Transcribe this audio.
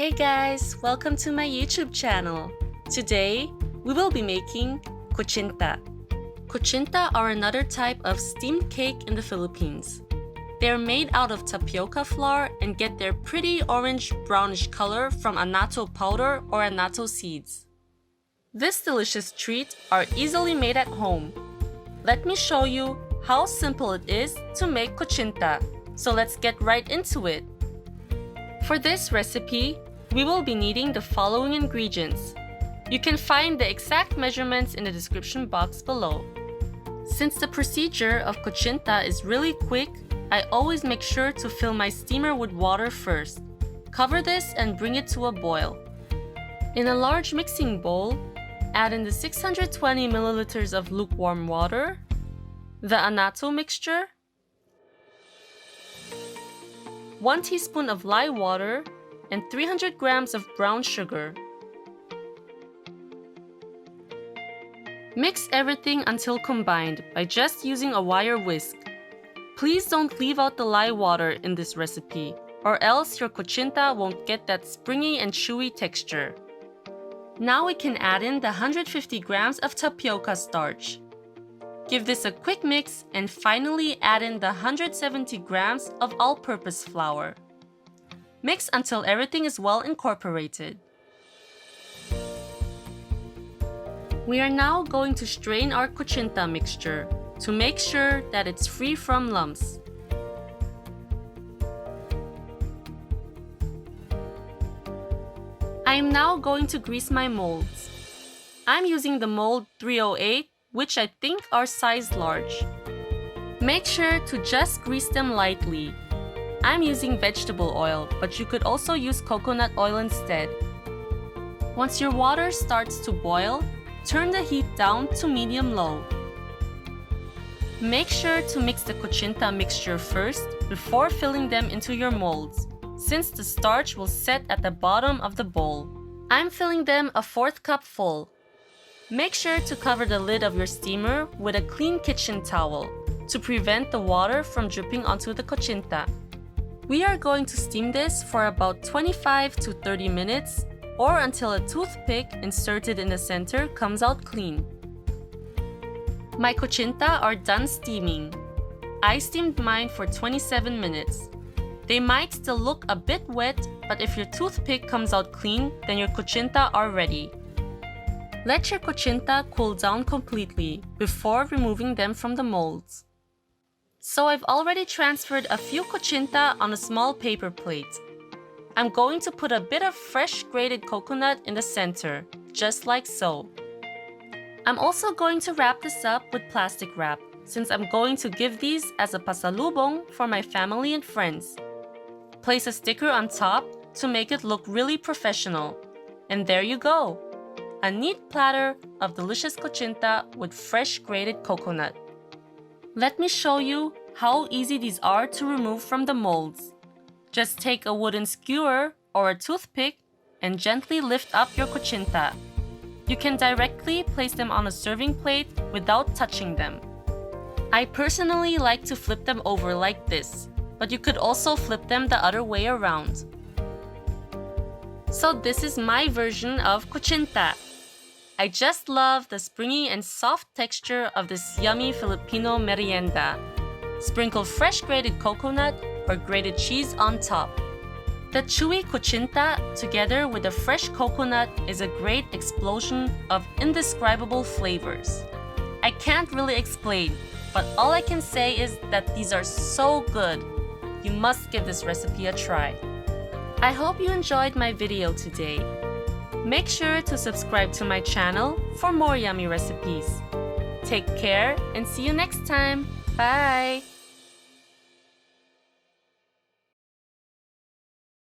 Hey guys, welcome to my YouTube channel. Today, we will be making Kutsinta. Kutsinta are another type of steamed cake in the Philippines. They are made out of tapioca flour and get their pretty orange-brownish color from annatto powder or annatto seeds. This delicious treat are easily made at home. Let me show you how simple it is to make Kutsinta. So let's get right into it. For this recipe, we will be needing the following ingredients. You can find the exact measurements in the description box below. Since the procedure of Kutsinta is really quick, I always make sure to fill my steamer with water first. Cover this and bring it to a boil. In a large mixing bowl, add in the 620 milliliters of lukewarm water, the annatto mixture, 1 teaspoon of lye water, and 300 grams of brown sugar. Mix everything until combined by just using a wire whisk. Please don't leave out the lye water in this recipe, or else your Kutsinta won't get that springy and chewy texture. Now we can add in the 150 grams of tapioca starch. Give this a quick mix and finally add in the 170 grams of all-purpose flour. Mix until everything is well incorporated. We are now going to strain our Kutsinta mixture to make sure that it's free from lumps. I am now going to grease my molds. I'm using the mold 308, which I think are size large. Make sure to just grease them lightly. I'm using vegetable oil, but you could also use coconut oil instead. Once your water starts to boil, turn the heat down to medium-low. Make sure to mix the Kutsinta mixture first before filling them into your molds, since the starch will set at the bottom of the bowl. I'm filling them a 1/4 cup full. Make sure to cover the lid of your steamer with a clean kitchen towel to prevent the water from dripping onto the Kutsinta. We are going to steam this for about 25 to 30 minutes or until a toothpick inserted in the center comes out clean. My Kutsinta are done steaming. I steamed mine for 27 minutes. They might still look a bit wet, but if your toothpick comes out clean, then your Kutsinta are ready. Let your Kutsinta cool down completely before removing them from the molds. So I've already transferred a few Kutsinta on a small paper plate. I'm going to put a bit of fresh grated coconut in the center, just like so. I'm also going to wrap this up with plastic wrap, since I'm going to give these as a pasalubong for my family and friends. Place a sticker on top to make it look really professional. And there you go! A neat platter of delicious Kutsinta with fresh grated coconut. Let me show you how easy these are to remove from the molds. Just take a wooden skewer or a toothpick and gently lift up your Kutsinta. You can directly place them on a serving plate without touching them. I personally like to flip them over like this, but you could also flip them the other way around. So this is my version of Kutsinta. I just love the springy and soft texture of this yummy Filipino merienda. Sprinkle fresh grated coconut or grated cheese on top. The chewy Kutsinta together with the fresh coconut is a great explosion of indescribable flavors. I can't really explain, but all I can say is that these are so good. You must give this recipe a try. I hope you enjoyed my video today. Make sure to subscribe to my channel for more yummy recipes. Take care and see you next time. Bye!